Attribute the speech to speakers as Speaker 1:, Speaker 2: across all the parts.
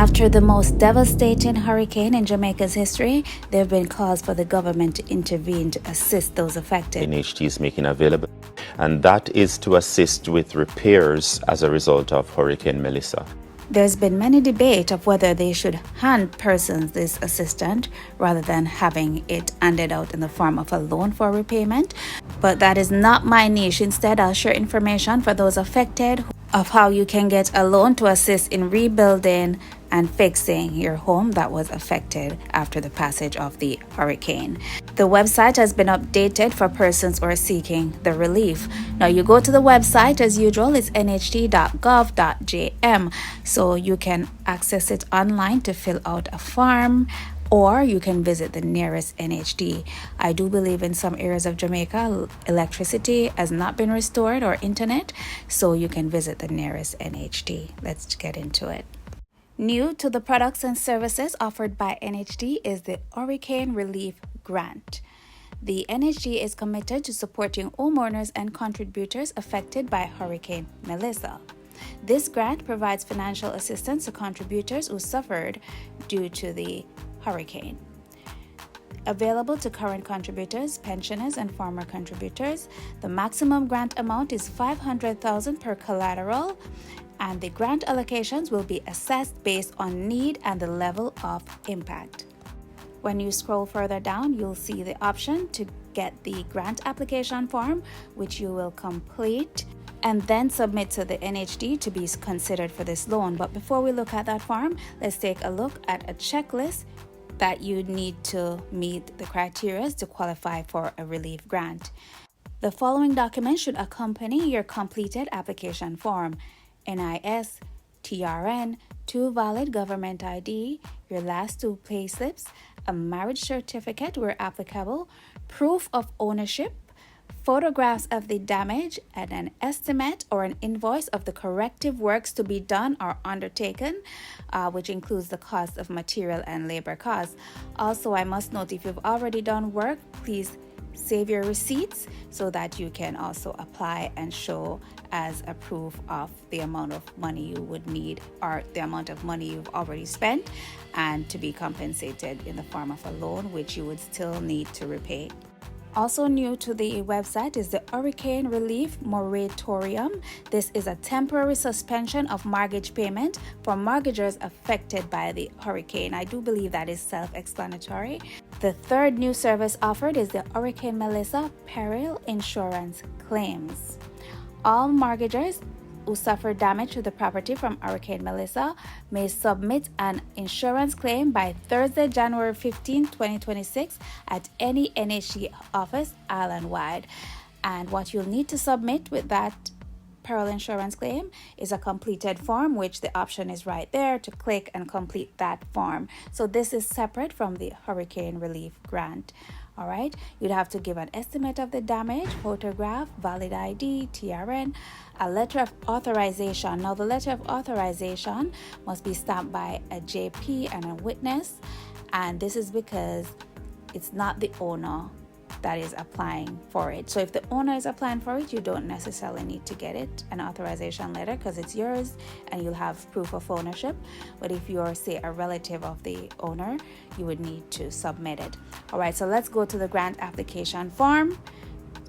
Speaker 1: After the most devastating hurricane in Jamaica's history, there have been calls for the government to intervene to assist those affected.
Speaker 2: N.H.T is making available, and that is to assist with repairs as a result of Hurricane Melissa.
Speaker 1: There's been many debate of whether they should hand persons this assistance rather than having it handed out in the form of a loan for repayment. But that is not my niche. Instead, I'll share information for those affected of how you can get a loan to assist in rebuilding and fixing your home that was affected after the passage of the hurricane. The website has been updated for persons who are seeking the relief. Now you go to the website as usual, it's nht.gov.jm, so you can access it online to fill out a form, or you can visit the nearest N.H.T. I do believe in some areas of Jamaica, electricity has not been restored or internet, so you can visit the nearest N.H.T. Let's get into it. New to the products and services offered by N.H.T is the Hurricane Relief Grant. The N.H.T is committed to supporting homeowners and contributors affected by Hurricane Melissa. This grant provides financial assistance to contributors who suffered due to the hurricane. Available to current contributors, pensioners, and former contributors, the maximum grant amount is $500,000 per collateral, and the grant allocations will be assessed based on need and the level of impact. When you scroll further down, you'll see the option to get the grant application form, which you will complete and then submit to the N.H.T to be considered for this loan. But before we look at that form, let's take a look at a checklist that you need to meet the criteria to qualify for a relief grant. The following documents should accompany your completed application form: NIS, TRN, 2 valid government ID, your last 2 payslips, a marriage certificate where applicable, proof of ownership, photographs of the damage, and an estimate or an invoice of the corrective works to be done or undertaken, which includes the cost of material and labor costs. Also, I must note, if you've already done work, please save your receipts so that you can also apply and show as a proof of the amount of money you would need or the amount of money you've already spent, and to be compensated in the form of a loan, which you would still need to repay. Also new to the website is the Hurricane Relief Moratorium. This is a temporary suspension of mortgage payment for mortgagors affected by the hurricane. I do believe that is self-explanatory. The third new service offered is the Hurricane Melissa Peril Insurance Claims. All mortgagors who suffered damage to the property from Hurricane Melissa may submit an insurance claim by Thursday, January 15, 2026 at any N.H.T office island-wide. And what you'll need to submit with that peril insurance claim is a completed form, which the option is right there to click and complete that form. So this is separate from the Hurricane Relief Grant. All right, you'd have to give an estimate of the damage, photograph, valid ID, TRN, a letter of authorization. Now, the letter of authorization must be stamped by a JP and a witness, and this is because it's not the owner that is applying for it. So if the owner is applying for it, you don't necessarily need to get it, an authorization letter, because it's yours and you'll have proof of ownership. But if you're, say, a relative of the owner, you would need to submit it. All right, so let's go to the grant application form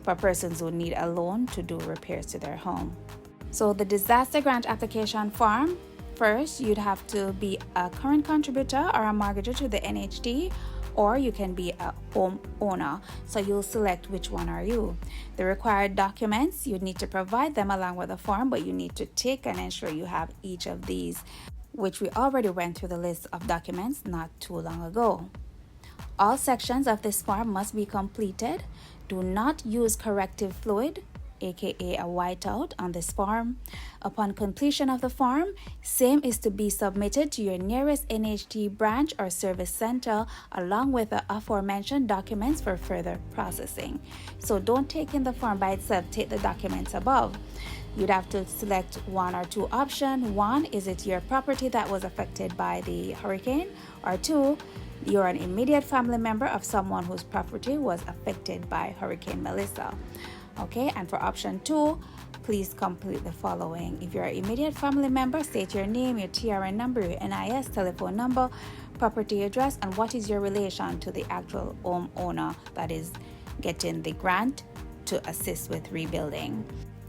Speaker 1: for persons who need a loan to do repairs to their home. So the disaster grant application form, first you'd have to be a current contributor or a mortgager to the N.H.T, or you can be a home owner. So you'll select which one are you. The required documents, you need to provide them along with the form, but you need to tick and ensure you have each of these, which we already went through the list of documents not too long ago. All sections of this form must be completed. Do not use corrective fluid, aka a whiteout, on this form. Upon completion of the form, same is to be submitted to your nearest N.H.T branch or service center along with the aforementioned documents for further processing. So don't take in the form by itself, take the documents above. You'd have to select one or two options. One, is it your property that was affected by the hurricane? Or two, you're an immediate family member of someone whose property was affected by Hurricane Melissa. Okay, and for option 2, please complete the following. If you're an immediate family member, state your name, your TRN number, your NIS, telephone number, property address, and what is your relation to the actual homeowner that is getting the grant to assist with rebuilding.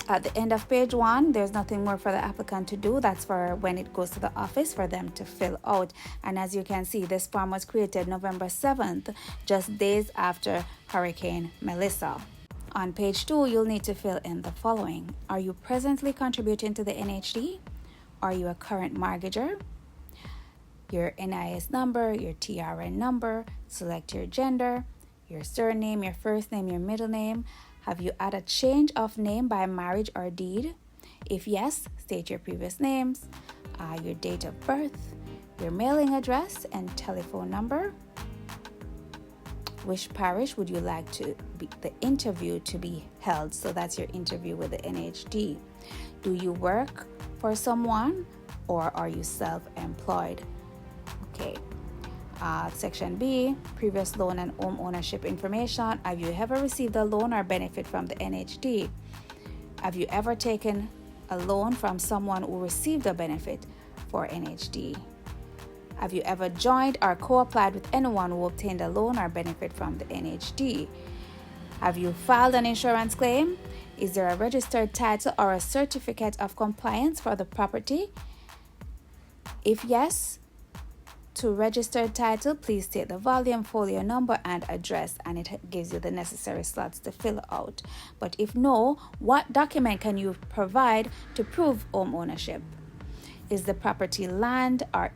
Speaker 1: At the end of page 1, there's nothing more for the applicant to do. That's for when it goes to the office for them to fill out. And as you can see, this form was created November 7th, just days after Hurricane Melissa. On page 2, you'll need to fill in the following. Are you presently contributing to the N.H.T? Are you a current mortgager? Your NIS number, your TRN number, select your gender, your surname, your first name, your middle name. Have you had a change of name by marriage or deed? If yes, state your previous names, your date of birth, your mailing address and telephone number. Which parish would you like to be the interview to be held? So that's your interview with the N.H.T. Do you work for someone or are you self-employed? Okay. Section B, previous loan and home ownership information. Have you ever received a loan or benefit from the N.H.T? Have you ever taken a loan from someone who received a benefit for N.H.T? Have you ever joined or co-applied with anyone who obtained a loan or benefit from the N.H.T? Have you filed an insurance claim? Is there a registered title or a certificate of compliance for the property? If yes, to registered title, please state the volume, folio number, and address, and it gives you the necessary slots to fill out. But if no, what document can you provide to prove home ownership? Is the property land or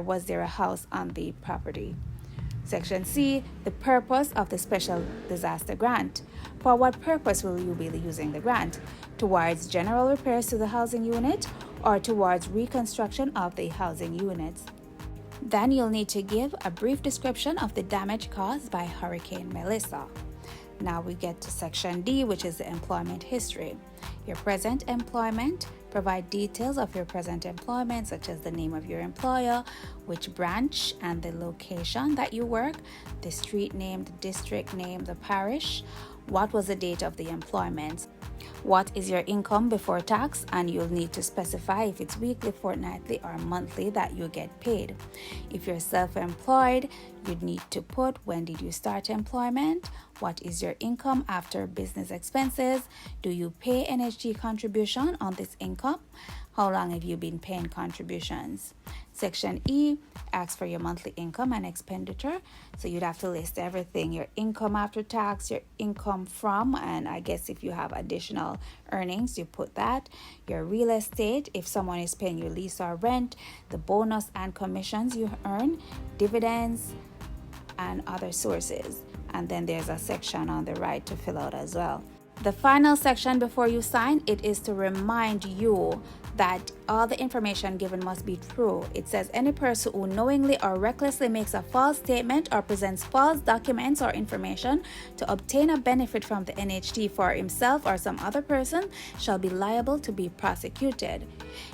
Speaker 1: was there a house on the property? Section C, the purpose of the special disaster grant. For what purpose will you be using the grant? Towards general repairs to the housing unit or towards reconstruction of the housing units? Then you'll need to give a brief description of the damage caused by Hurricane Melissa. Now we get to section D, which is the employment history. Your present employment. Provide details of your present employment, such as the name of your employer, which branch and the location that you work, the street name, the district name, the parish, what was the date of the employment, what is your income before tax, and you'll need to specify if it's weekly, fortnightly, or monthly that you get paid. If you're self-employed, you'd need to put when did you start employment, what is your income after business expenses, do you pay N.H.T contribution on this income, how long have you been paying contributions. Section E asks for your monthly income and expenditure. So you'd have to list everything, your income after tax, your income from, and I guess if you have additional earnings, you put that. Your real estate, if someone is paying you lease or rent, the bonus and commissions you earn, dividends, and other sources. And then there's a section on the right to fill out as well. The final section before you sign, it is to remind you that all the information given must be true. It says any person who knowingly or recklessly makes a false statement or presents false documents or information to obtain a benefit from the N.H.T for himself or some other person shall be liable to be prosecuted.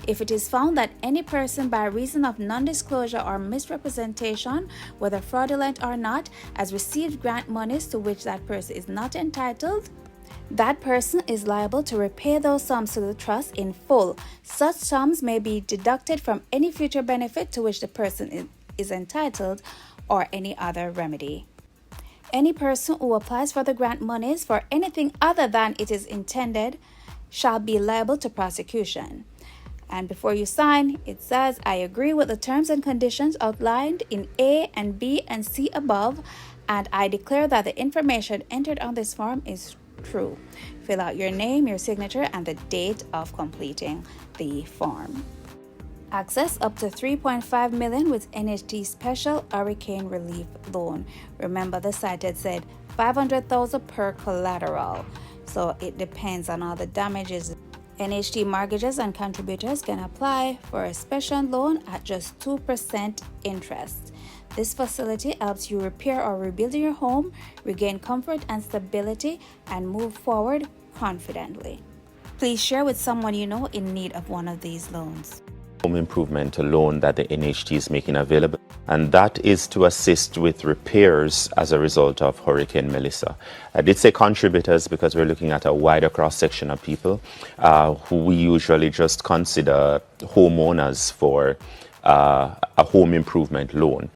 Speaker 1: If it is found that any person by reason of non-disclosure or misrepresentation, whether fraudulent or not, has received grant monies to which that person is not entitled, that person is liable to repay those sums to the trust in full. Such sums may be deducted from any future benefit to which the person is entitled or any other remedy. Any person who applies for the grant monies for anything other than it is intended shall be liable to prosecution. And before you sign, it says, I agree with the terms and conditions outlined in A and B and C above, and I declare that the information entered on this form is true. Fill out your name, your signature, and the date of completing the form. Access up to $3.5 million with N.H.T Special Hurricane Relief Loan. Remember, the site had said $500,000 per collateral, so it depends on all the damages. N.H.T mortgages and contributors can apply for a special loan at just 2% interest. This facility helps you repair or rebuild your home, regain comfort and stability, and move forward confidently. Please share with someone you know in need of one of these loans.
Speaker 2: Home improvement loan that the N.H.T is making available, and that is to assist with repairs as a result of Hurricane Melissa. I did say contributors because we're looking at a wider cross-section of people who we usually just consider homeowners for a home improvement loan.